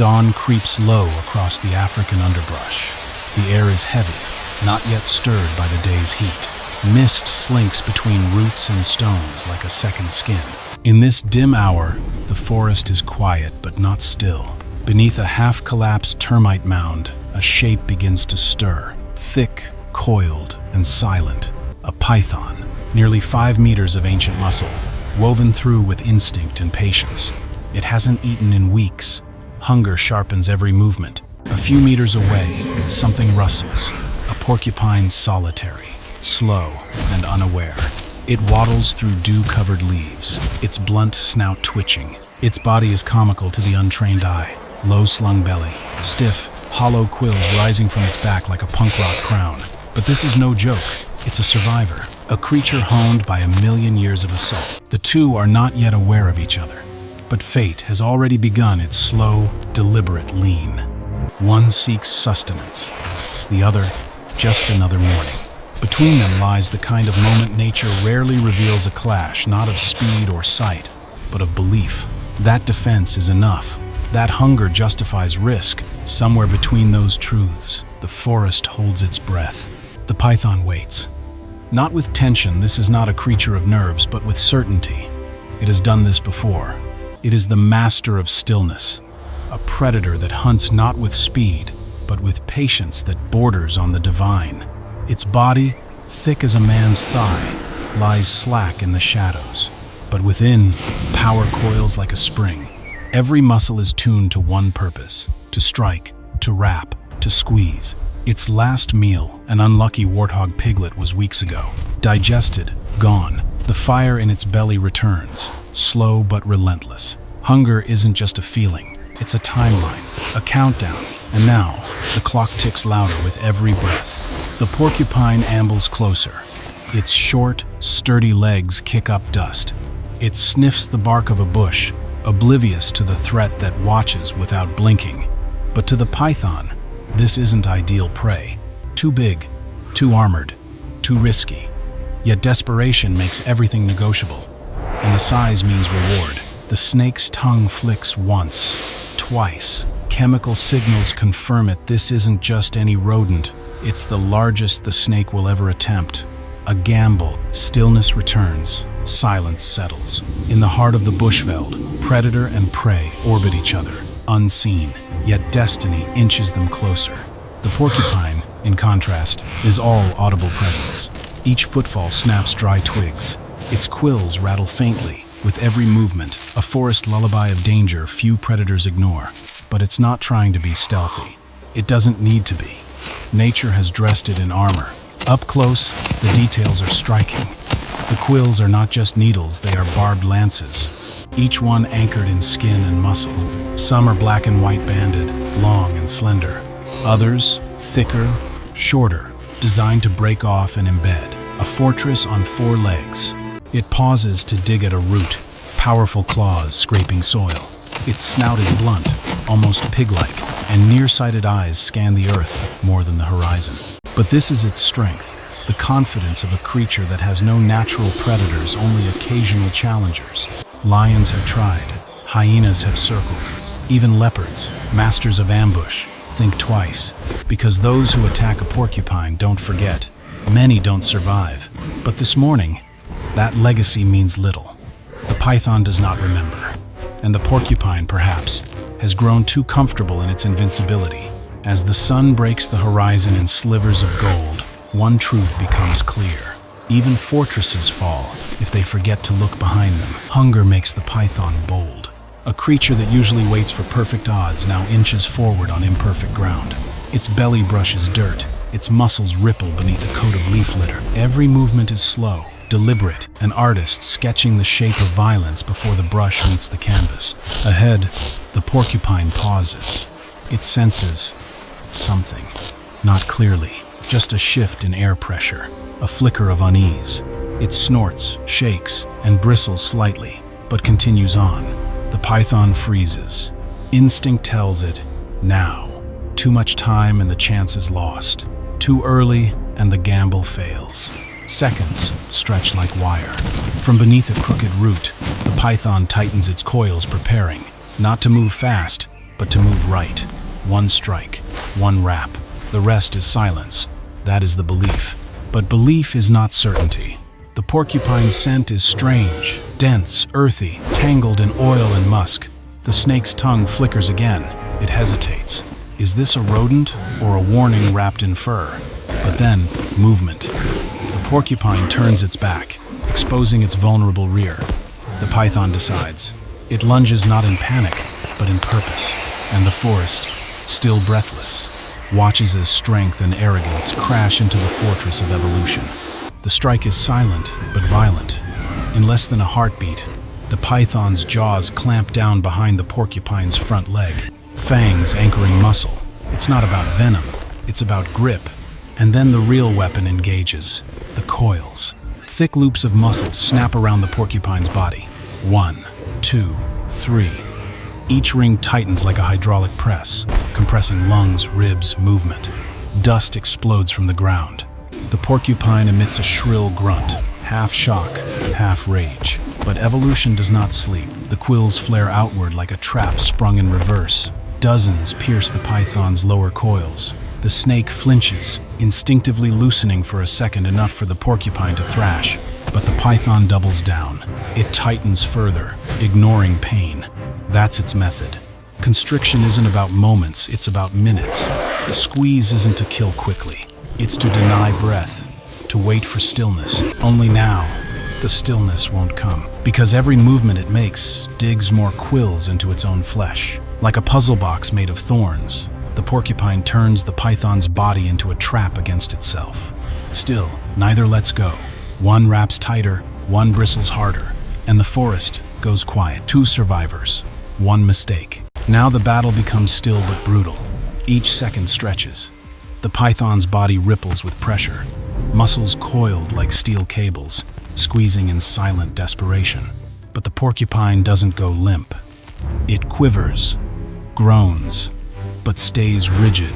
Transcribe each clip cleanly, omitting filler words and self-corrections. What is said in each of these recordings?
Dawn creeps low across the African underbrush. The air is heavy, not yet stirred by the day's heat. Mist slinks between roots and stones like a second skin. In this dim hour, the forest is quiet but not still. Beneath a half-collapsed termite mound, a shape begins to stir. Thick, coiled, and silent. A python, nearly 5 meters of ancient muscle, woven through with instinct and patience. It hasn't eaten in weeks. Hunger sharpens every movement. A few meters away, something rustles. A porcupine solitary, slow and unaware. It waddles through dew-covered leaves, its blunt snout twitching. Its body is comical to the untrained eye. Low-slung belly, stiff, hollow quills rising from its back like a punk rock crown. But this is no joke. It's a survivor, a creature honed by 1,000,000 years of assault. The two are not yet aware of each other, but fate has already begun its slow, deliberate lean. One seeks sustenance, the other just another morning. Between them lies the kind of moment nature rarely reveals, a clash not of speed or sight, but of belief. That defense is enough. That hunger justifies risk. Somewhere between those truths, the forest holds its breath. The python waits. Not with tension, this is not a creature of nerves, but with certainty. It has done this before. It is the master of stillness, a predator that hunts not with speed, but with patience that borders on the divine. Its body, thick as a man's thigh, lies slack in the shadows. But within, power coils like a spring. Every muscle is tuned to one purpose: to strike, to wrap, to squeeze. Its last meal, an unlucky warthog piglet, was weeks ago. Digested, gone. The fire in its belly returns, slow but relentless. Hunger isn't just a feeling, it's a timeline, a countdown. And now, the clock ticks louder with every breath. The porcupine ambles closer. Its short, sturdy legs kick up dust. It sniffs the bark of a bush, oblivious to the threat that watches without blinking. But to the python, this isn't ideal prey. Too big, too armored, too risky. Yet desperation makes everything negotiable, and the size means reward. The snake's tongue flicks once, twice. Chemical signals confirm it. This isn't just any rodent. It's the largest the snake will ever attempt. A gamble. Stillness returns. Silence settles. In the heart of the bushveld, predator and prey orbit each other, unseen, yet destiny inches them closer. The porcupine, in contrast, is all audible presence. Each footfall snaps dry twigs. Its quills rattle faintly. With every movement, a forest lullaby of danger few predators ignore. But it's not trying to be stealthy. It doesn't need to be. Nature has dressed it in armor. Up close, the details are striking. The quills are not just needles, they are barbed lances, each one anchored in skin and muscle. Some are black and white banded, long and slender. Others, thicker, shorter, designed to break off and embed. A fortress on 4 legs. It pauses to dig at a root, powerful claws scraping soil. Its snout is blunt, almost pig-like, and nearsighted eyes scan the earth more than the horizon. But this is its strength, the confidence of a creature that has no natural predators, only occasional challengers. Lions have tried, hyenas have circled, even leopards, masters of ambush, think twice, because those who attack a porcupine don't forget. Many don't survive. But this morning, that legacy means little. The python does not remember, and the porcupine, perhaps, has grown too comfortable in its invincibility. As the sun breaks the horizon in slivers of gold, one truth becomes clear. Even fortresses fall if they forget to look behind them. Hunger makes the python bold. A creature that usually waits for perfect odds now inches forward on imperfect ground. Its belly brushes dirt. Its muscles ripple beneath a coat of leaf litter. Every movement is slow, deliberate, an artist sketching the shape of violence before the brush meets the canvas. Ahead, the porcupine pauses. It senses something, not clearly, just a shift in air pressure, a flicker of unease. It snorts, shakes, and bristles slightly, but continues on. The python freezes. Instinct tells it, now. Too much time and the chance is lost. Too early and the gamble fails. Seconds stretch like wire. From beneath a crooked root, the python tightens its coils, preparing, not to move fast, but to move right. One strike, one rap. The rest is silence. That is the belief. But belief is not certainty. The porcupine's scent is strange, dense, earthy, tangled in oil and musk. The snake's tongue flickers again. It hesitates. Is this a rodent or a warning wrapped in fur? But then, movement. The porcupine turns its back, exposing its vulnerable rear. The python decides. It lunges not in panic, but in purpose. And the forest, still breathless, watches as strength and arrogance crash into the fortress of evolution. The strike is silent, but violent. In less than a heartbeat, the python's jaws clamp down behind the porcupine's front leg, fangs anchoring muscle. It's not about venom, it's about grip. And then the real weapon engages, the coils. Thick loops of muscle snap around the porcupine's body. 1, 2, 3. Each ring tightens like a hydraulic press, compressing lungs, ribs, movement. Dust explodes from the ground. The porcupine emits a shrill grunt, half shock, half rage. But evolution does not sleep. The quills flare outward like a trap sprung in reverse. Dozens pierce the python's lower coils. The snake flinches, instinctively loosening for a second, enough for the porcupine to thrash. But the python doubles down. It tightens further, ignoring pain. That's its method. Constriction isn't about moments, it's about minutes. The squeeze isn't to kill quickly. It's to deny breath, to wait for stillness. Only now, the stillness won't come, because every movement it makes digs more quills into its own flesh. Like a puzzle box made of thorns, the porcupine turns the python's body into a trap against itself. Still, neither lets go. One wraps tighter, one bristles harder, and the forest goes quiet. 2 survivors, 1 mistake. Now the battle becomes still but brutal. Each second stretches. The python's body ripples with pressure, muscles coiled like steel cables, squeezing in silent desperation. But the porcupine doesn't go limp. It quivers, groans, but stays rigid,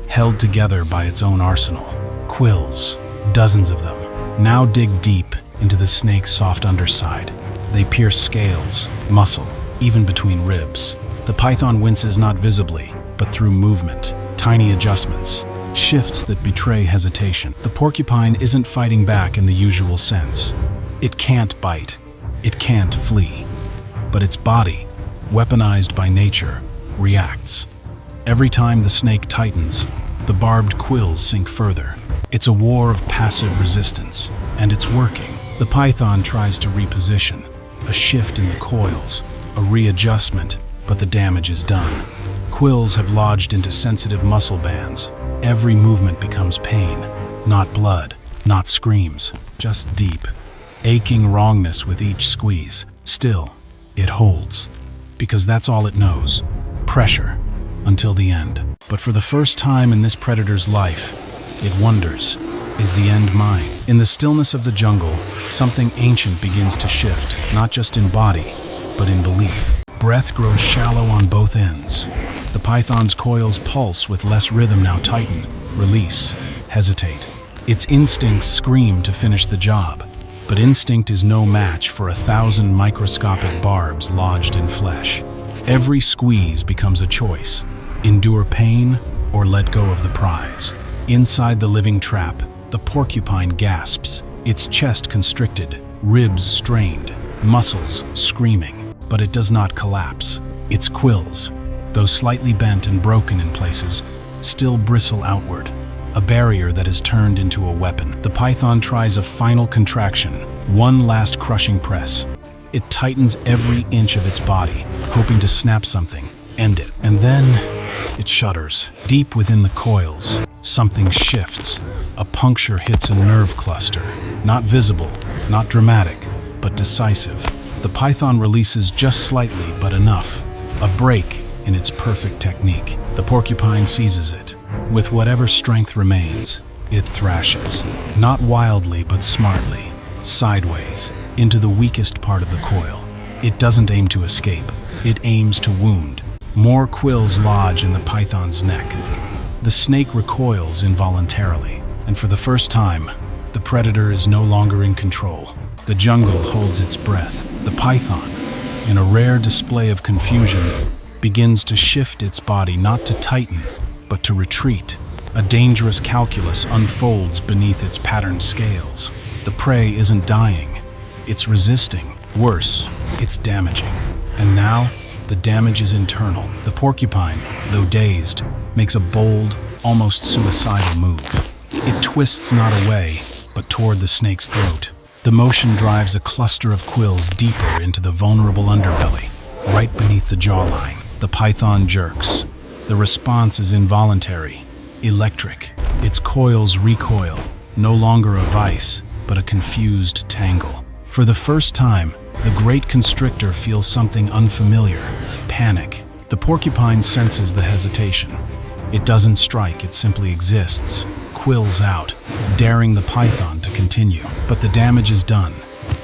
held together by its own arsenal. Quills, dozens of them, now dig deep into the snake's soft underside. They pierce scales, muscle, even between ribs. The python winces not visibly, but through movement, tiny adjustments, shifts that betray hesitation. The porcupine isn't fighting back in the usual sense. It can't bite, it can't flee. But its body, weaponized by nature, reacts. Every time the snake tightens, the barbed quills sink further. It's a war of passive resistance, and it's working. The python tries to reposition, a shift in the coils, a readjustment, but the damage is done. Quills have lodged into sensitive muscle bands. Every movement becomes pain, not blood, not screams, just deep, aching wrongness with each squeeze. Still, it holds, because that's all it knows, pressure, until the end. But for the first time in this predator's life, it wonders, is the end mine? In the stillness of the jungle, something ancient begins to shift, not just in body, but in belief. Breath grows shallow on both ends. The python's coils pulse with less rhythm, now tighten, release, hesitate. Its instincts scream to finish the job, but instinct is no match for 1,000 microscopic barbs lodged in flesh. Every squeeze becomes a choice: endure pain or let go of the prize. Inside the living trap, the porcupine gasps, its chest constricted, ribs strained, muscles screaming. But it does not collapse. Its quills, though slightly bent and broken in places, still bristle outward, a barrier that is turned into a weapon. The python tries a final contraction, one last crushing press. It tightens every inch of its body, hoping to snap something, end it. And then it shudders. Deep within the coils, something shifts. A puncture hits a nerve cluster, not visible, not dramatic, but decisive. The python releases just slightly, but enough. A break in its perfect technique. The porcupine seizes it. With whatever strength remains, it thrashes. Not wildly, but smartly. Sideways, into the weakest part of the coil. It doesn't aim to escape. It aims to wound. More quills lodge in the python's neck. The snake recoils involuntarily. And for the first time, the predator is no longer in control. The jungle holds its breath. The python, in a rare display of confusion, begins to shift its body not to tighten, but to retreat. A dangerous calculus unfolds beneath its patterned scales. The prey isn't dying, it's resisting. Worse, it's damaging. And now, the damage is internal. The porcupine, though dazed, makes a bold, almost suicidal move. It twists not away, but toward the snake's throat. The motion drives a cluster of quills deeper into the vulnerable underbelly, right beneath the jawline. The python jerks. The response is involuntary, electric. Its coils recoil, no longer a vice, but a confused tangle. For the first time, the great constrictor feels something unfamiliar, panic. The porcupine senses the hesitation. It doesn't strike, it simply exists, quills out, daring the python to continue. But the damage is done.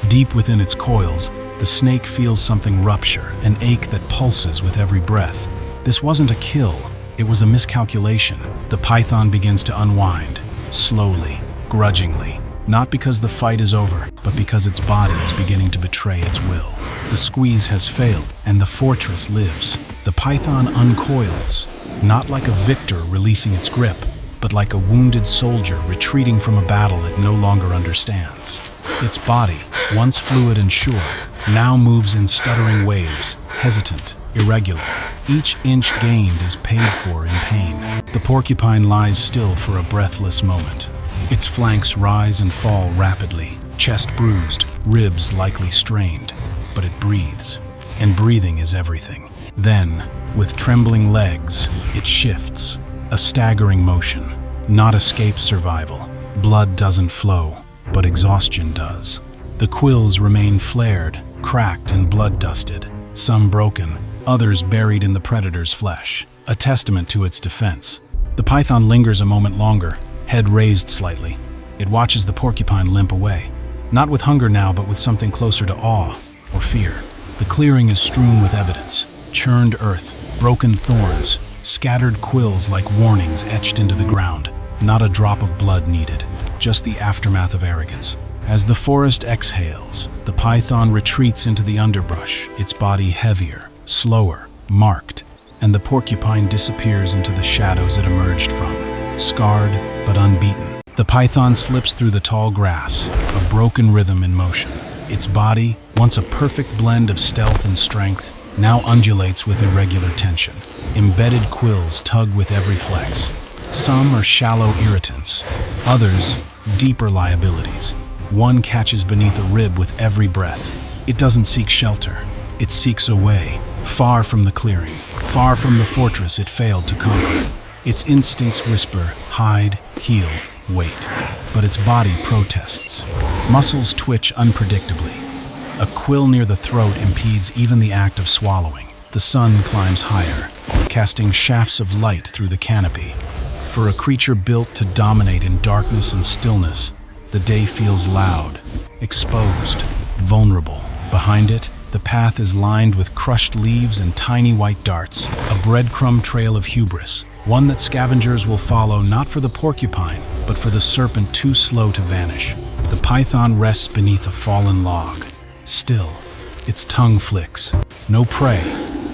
Deep within its coils, the snake feels something rupture, an ache that pulses with every breath. This wasn't a kill, it was a miscalculation. The python begins to unwind, slowly, grudgingly. Not because the fight is over, but because its body is beginning to betray its will. The squeeze has failed, and the fortress lives. The python uncoils, not like a victor releasing its grip, but like a wounded soldier retreating from a battle it no longer understands. Its body, once fluid and sure, now moves in stuttering waves, hesitant, irregular. Each inch gained is paid for in pain. The porcupine lies still for a breathless moment. Its flanks rise and fall rapidly, chest bruised, ribs likely strained, but it breathes, and breathing is everything. Then, with trembling legs, it shifts, a staggering motion, not escape survival. Blood doesn't flow, but exhaustion does. The quills remain flared, cracked and blood-dusted, some broken, others buried in the predator's flesh, a testament to its defense. The python lingers a moment longer, head raised slightly. It watches the porcupine limp away, not with hunger now, but with something closer to awe or fear. The clearing is strewn with evidence, churned earth, broken thorns, scattered quills like warnings etched into the ground. Not a drop of blood needed, just the aftermath of arrogance. As the forest exhales, the python retreats into the underbrush, its body heavier, slower, marked, and the porcupine disappears into the shadows it emerged from, scarred but unbeaten. The python slips through the tall grass, a broken rhythm in motion. Its body, once a perfect blend of stealth and strength, now undulates with irregular tension. Embedded quills tug with every flex. Some are shallow irritants, others deeper liabilities. One catches beneath a rib with every breath. It doesn't seek shelter, it seeks a way, far from the clearing, far from the fortress it failed to conquer. Its instincts whisper, hide, heal, wait. But its body protests. Muscles twitch unpredictably. A quill near the throat impedes even the act of swallowing. The sun climbs higher, casting shafts of light through the canopy. For a creature built to dominate in darkness and stillness, the day feels loud, exposed, vulnerable. Behind it, the path is lined with crushed leaves and tiny white darts, a breadcrumb trail of hubris, one that scavengers will follow not for the porcupine, but for the serpent too slow to vanish. The python rests beneath a fallen log. Still, its tongue flicks. No prey,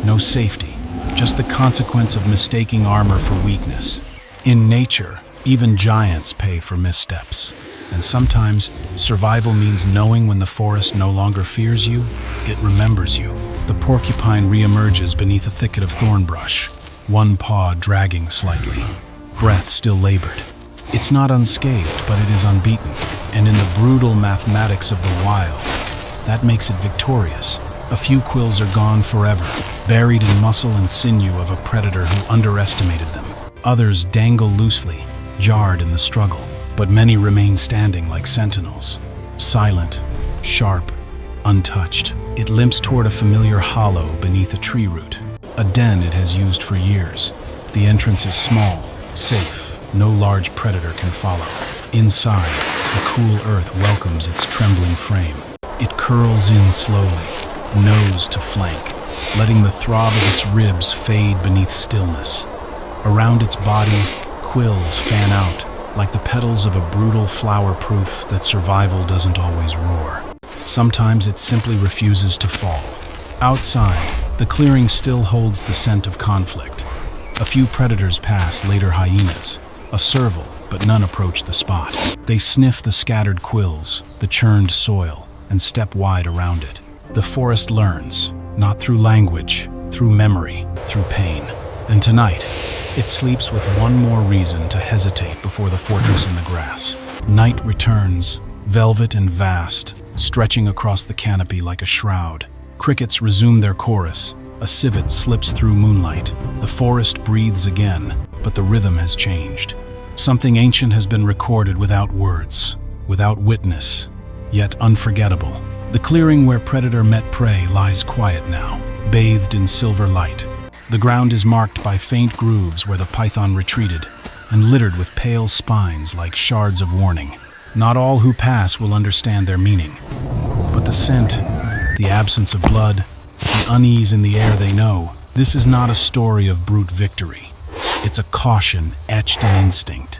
no safety, just the consequence of mistaking armor for weakness. In nature, even giants pay for missteps. And sometimes, survival means knowing when the forest no longer fears you, it remembers you. The porcupine reemerges beneath a thicket of thorn brush, one paw dragging slightly, breath still labored. It's not unscathed, but it is unbeaten. And in the brutal mathematics of the wild, that makes it victorious. A few quills are gone forever, buried in muscle and sinew of a predator who underestimated them. Others dangle loosely, jarred in the struggle, but many remain standing like sentinels, silent, sharp, untouched. It limps toward a familiar hollow beneath a tree root, a den it has used for years. The entrance is small, safe, no large predator can follow. Inside, the cool earth welcomes its trembling frame. It curls in slowly, nose to flank, letting the throb of its ribs fade beneath stillness. Around its body, quills fan out, like the petals of a brutal flower, proof that survival doesn't always roar. Sometimes it simply refuses to fall. Outside, The clearing still holds the scent of conflict. A few predators pass, later hyenas, a serval, but none approach the spot. They sniff the scattered quills, the churned soil, and step wide around it. The forest learns, not through language, through memory, through pain. And tonight, it sleeps with one more reason to hesitate before the fortress in the grass. Night returns, velvet and vast, stretching across the canopy like a shroud. Crickets resume their chorus. A civet slips through moonlight. The forest breathes again, but the rhythm has changed. Something ancient has been recorded without words, without witness, yet unforgettable. The clearing where predator met prey lies quiet now, bathed in silver light. The ground is marked by faint grooves where the python retreated, and littered with pale spines like shards of warning. Not all who pass will understand their meaning, but the scent, the absence of blood, the unease in the air they know, this is not a story of brute victory. It's a caution etched in instinct,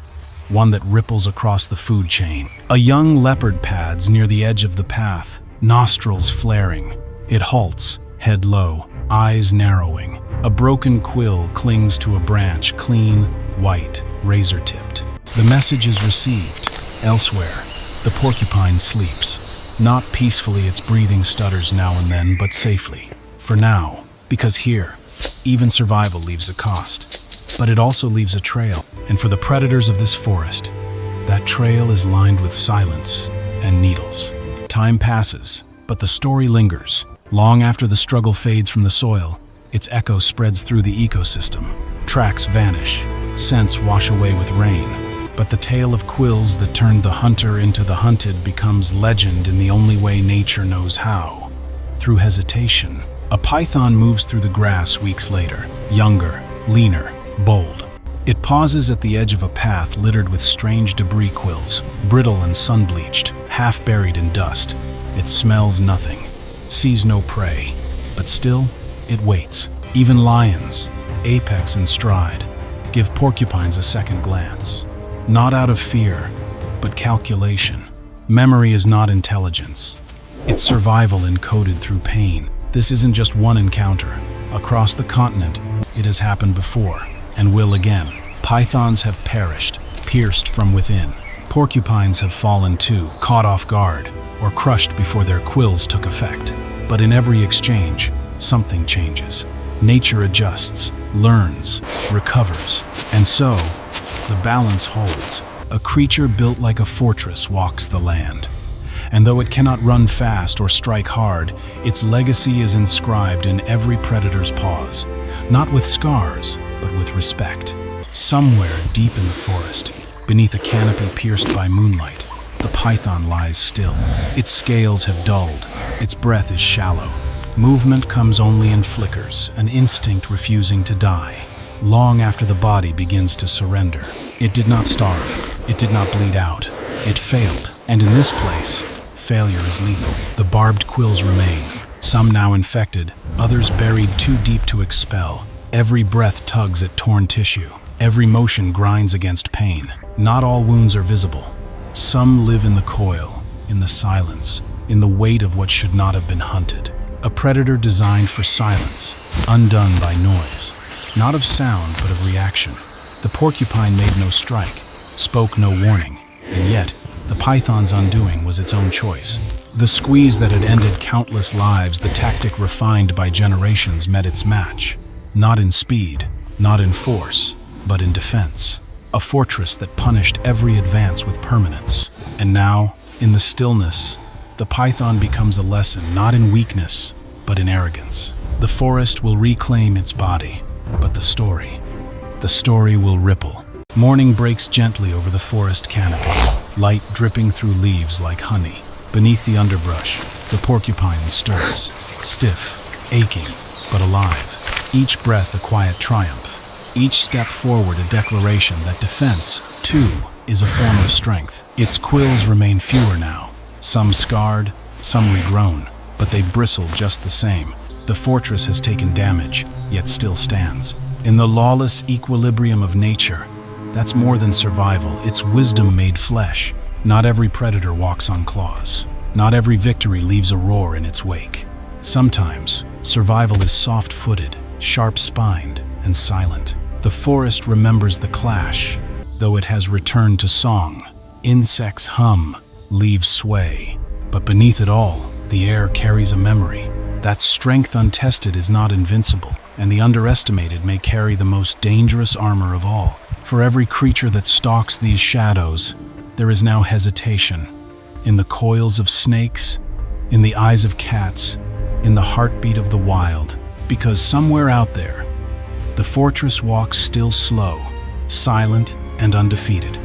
one that ripples across the food chain. A young leopard pads near the edge of the path, nostrils flaring. It halts, head low, eyes narrowing. A broken quill clings to a branch, clean, white, razor-tipped. The message is received. Elsewhere, the porcupine sleeps. Not peacefully, its breathing stutters now and then, but safely. For now, because here, even survival leaves a cost. But it also leaves a trail. And for the predators of this forest, that trail is lined with silence and needles. Time passes, but the story lingers. Long after the struggle fades from the soil, its echo spreads through the ecosystem. Tracks vanish, scents wash away with rain. But the tale of quills that turned the hunter into the hunted becomes legend in the only way nature knows how. Through hesitation. A python moves through the grass weeks later, younger, leaner, bold. It pauses at the edge of a path littered with strange debris quills, brittle and sun-bleached, half buried in dust. It smells nothing, sees no prey, but still, it waits. Even lions, apex and stride, give porcupines a second glance. Not out of fear, but calculation. Memory is not intelligence. It's survival encoded through pain. This isn't just one encounter. Across the continent, it has happened before, and will again. Pythons have perished, pierced from within. Porcupines have fallen too, caught off guard, or crushed before their quills took effect. But in every exchange, something changes. Nature adjusts, learns, recovers, and so, the balance holds. A creature built like a fortress walks the land. And though it cannot run fast or strike hard, its legacy is inscribed in every predator's paws, not with scars, but with respect. Somewhere deep in the forest, beneath a canopy pierced by moonlight, the python lies still. Its scales have dulled, its breath is shallow. Movement comes only in flickers, an instinct refusing to die. Long after the body begins to surrender. It did not starve, it did not bleed out, it failed. And in this place, failure is lethal. The barbed quills remain, some now infected, others buried too deep to expel. Every breath tugs at torn tissue, every motion grinds against pain. Not all wounds are visible. Some live in the coil, in the silence, in the weight of what should not have been hunted. A predator designed for silence, undone by noise. Not of sound, but of reaction. The porcupine made no strike, spoke no warning, and yet, the python's undoing was its own choice. The squeeze that had ended countless lives, the tactic refined by generations, met its match. Not in speed, not in force, but in defense. A fortress that punished every advance with permanence. And now, in the stillness, the python becomes a lesson not in weakness, but in arrogance. The forest will reclaim its body, but the story will ripple. Morning breaks gently over the forest canopy, light dripping through leaves like honey. Beneath the underbrush, the porcupine stirs, stiff, aching, but alive. Each breath a quiet triumph, each step forward a declaration that defense, too, is a form of strength. Its quills remain fewer now, some scarred, some regrown, but they bristle just the same. The fortress has taken damage, yet still stands. In the lawless equilibrium of nature, that's more than survival, it's wisdom made flesh. Not every predator walks on claws. Not every victory leaves a roar in its wake. Sometimes, survival is soft-footed, sharp-spined, and silent. The forest remembers the clash, though it has returned to song. Insects hum, leaves sway, but beneath it all, the air carries a memory. That strength untested is not invincible, and the underestimated may carry the most dangerous armor of all. For every creature that stalks these shadows, there is now hesitation. In the coils of snakes, in the eyes of cats, in the heartbeat of the wild, because somewhere out there, the fortress walks still slow, silent, and undefeated.